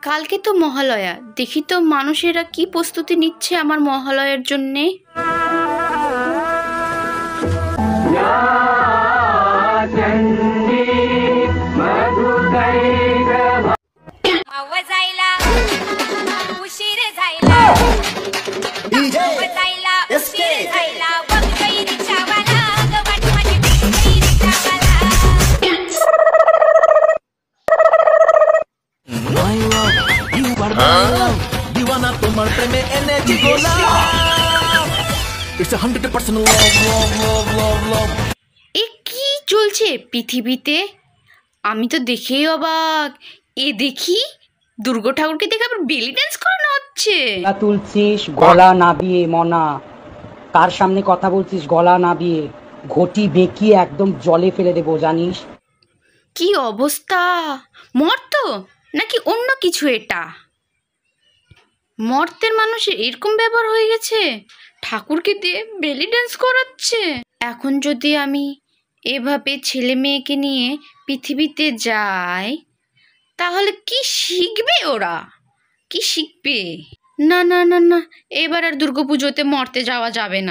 কালকে তো মহালয়া, দেখি তো মানুষেরা কি প্রস্তুতি নিচ্ছে আমার মহালয়ার জন্যে। दीवाना तुम्हार प्रेमे एनर्जी गोला इट्स 100% love এ কি চলছে পৃথিবীতে? আমি তো দেখেই অবাক। এ দেখি দুর্গা ঠাকুরকে দেখে আবার বেলি ডান্স করানো হচ্ছে। তুলছিস গলা নাবিয়ে মনা, কার সামনে কথা বলছিস গলা নাবিয়ে, ঘটি বেঁকিয়ে একদম জলে ফেলে দেবো জানিস। কি অবস্থা! মর্ত নাকি অন্য কিছু? এটা মর্তের মানুষের এরকম ব্যবহার হয়ে গেছে, ঠাকুরকে দিয়ে বেলি ডান্স করাচ্ছে। এখন যদি আমি এভাবে ছেলে মেয়েকে নিয়ে পৃথিবীতে যাই, তাহলে কি শিখবে ওরা? কি শিখবে? না না না না, এবার আর দুর্গাপুজোতে মর্তে যাওয়া যাবে না।